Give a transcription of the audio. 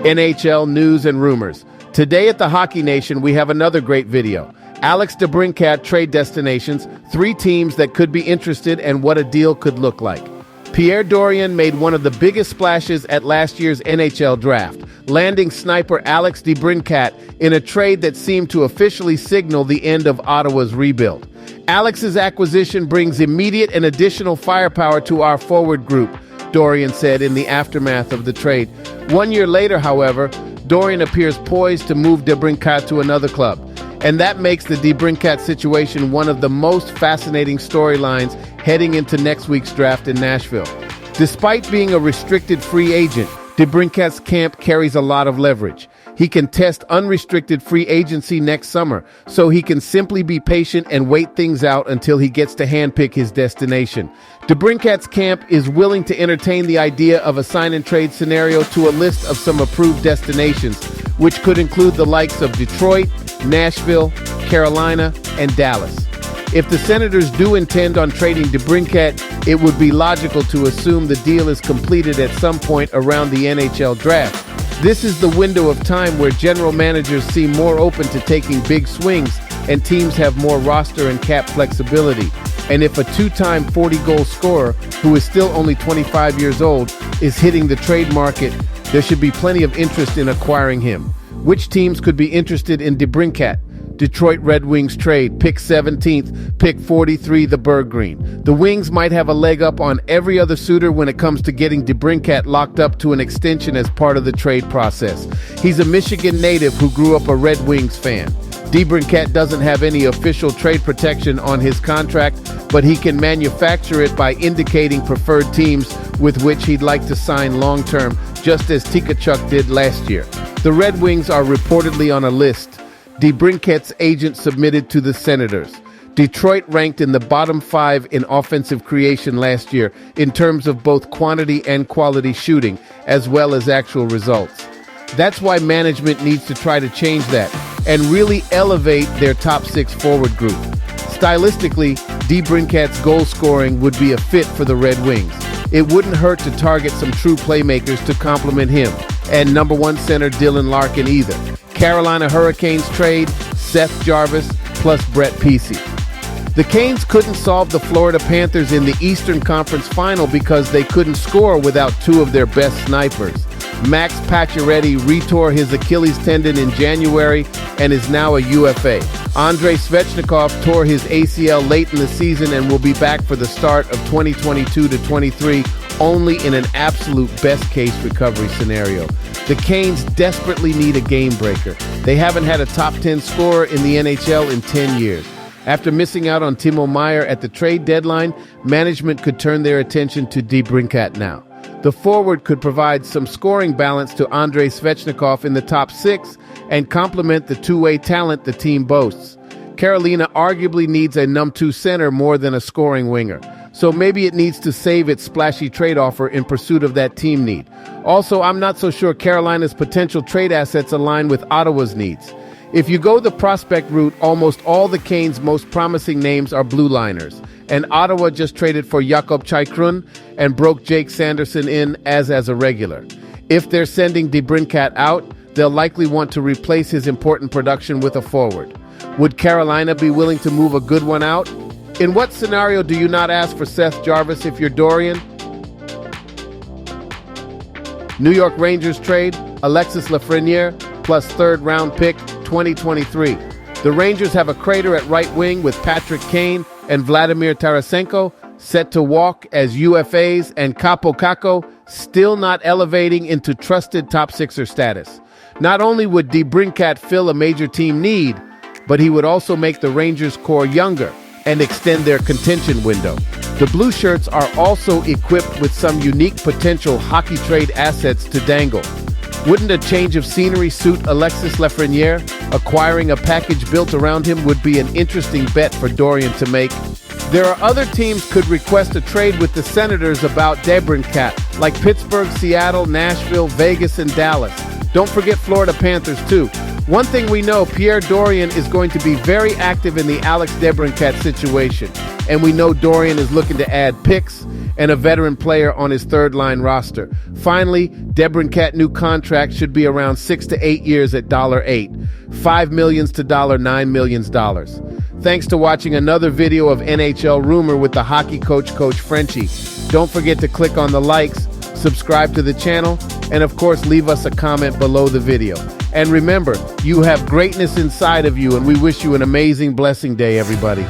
NHL news and rumors. Today at the Hockey Nation, we have another great video. Alex DEBRINCAT trade destinations, 3 teams that could be interested, and what a deal could look like. Pierre Dorion made one of the biggest splashes at last year's NHL draft, landing sniper Alex DEBRINCAT in a trade that seemed to officially signal the end of Ottawa's rebuild. Alex's acquisition brings immediate and additional firepower to our forward group, Dorion said in the aftermath of the trade. 1 year later, however, Dorion appears poised to move DEBRINCAT to another club. And that makes the DEBRINCAT situation one of the most fascinating storylines heading into next week's draft in Nashville. Despite being a restricted free agent, DEBRINCAT's camp carries a lot of leverage. He can test unrestricted free agency next summer, so he can simply be patient and wait things out until he gets to handpick his destination. DEBRINCAT's camp is willing to entertain the idea of a sign-and-trade scenario to a list of some approved destinations, which could include the likes of Detroit, Nashville, Carolina, and Dallas. If the Senators do intend on trading DEBRINCAT, it would be logical to assume the deal is completed at some point around the NHL draft. This is the window of time where general managers seem more open to taking big swings and teams have more roster and cap flexibility. And if a 2-time 40-goal scorer, who is still only 25 years old, is hitting the trade market, there should be plenty of interest in acquiring him. Which teams could be interested in DEBRINCAT? Detroit Red Wings trade, pick 17th, pick 43, the Berg Green. The Wings might have a leg up on every other suitor when it comes to getting DEBRINCAT locked up to an extension as part of the trade process. He's a Michigan native who grew up a Red Wings fan. DEBRINCAT doesn't have any official trade protection on his contract, but he can manufacture it by indicating preferred teams with which he'd like to sign long-term, just as Tkachuk did last year. The Red Wings are reportedly on a list DEBRINCAT's agent submitted to the Senators. Detroit ranked in the bottom 5 in offensive creation last year in terms of both quantity and quality shooting, as well as actual results. That's why management needs to try to change that and really elevate their top 6 forward group. Stylistically, DEBRINCAT's goal scoring would be a fit for the Red Wings. It wouldn't hurt to target some true playmakers to complement him, and number 1 center Dylan Larkin either. Carolina Hurricanes trade, Seth Jarvis plus Brett Pesce. The Canes couldn't solve the Florida Panthers in the Eastern Conference Final because they couldn't score without 2 of their best snipers. Max Pacioretty retore his Achilles tendon in January and is now a UFA. Andrei Svechnikov tore his ACL late in the season and will be back for the start of 2022-23 only in an absolute best-case recovery scenario. The Canes desperately need a game breaker. They haven't had a top 10 scorer in the NHL in 10 years. After missing out on Timo Meier at the trade deadline, management could turn their attention to DEBRINCAT now. The forward could provide some scoring balance to Andrei Svechnikov in the top 6 and complement the two-way talent the team boasts. Carolina arguably needs a #2 center more than a scoring winger, so maybe it needs to save its splashy trade offer in pursuit of that team need. Also, I'm not so sure Carolina's potential trade assets align with Ottawa's needs. If you go the prospect route, almost all the Canes' most promising names are blue liners, and Ottawa just traded for Jakob Chychrun and broke Jake Sanderson in as a regular. If they're sending DEBRINCAT out, they'll likely want to replace his important production with a forward. Would Carolina be willing to move a good one out? In what scenario do you not ask for Seth Jarvis if you're Dorion? New York Rangers trade, Alexis Lafreniere plus 3rd-round pick 2023. The Rangers have a crater at right wing with Patrick Kane and Vladimir Tarasenko set to walk as UFAs, and Capo Caco still not elevating into trusted top sixer status. Not only would DEBRINCAT fill a major team need, but he would also make the Rangers core younger and extend their contention window. The Blue Shirts are also equipped with some unique potential hockey trade assets to dangle. Wouldn't a change of scenery suit Alexis Lafreniere? Acquiring a package built around him would be an interesting bet for Dorion to make. There are other teams could request a trade with the Senators about DEBRINCAT, like Pittsburgh, Seattle, Nashville, Vegas, and Dallas. Don't forget Florida Panthers, too. One thing we know, Pierre Dorion is going to be very active in the Alex DEBRINCAT situation. And we know Dorion is looking to add picks and a veteran player on his third-line roster. Finally, DEBRINCAT new contract should be around 6 to 8 years at $8, $5 million to $9 million. Thanks to watching another video of NHL Rumor with the hockey coach, Coach Frenchy. Don't forget to click on the likes, subscribe to the channel, and of course leave us a comment below the video. And remember, you have greatness inside of you, and we wish you an amazing blessing day, everybody.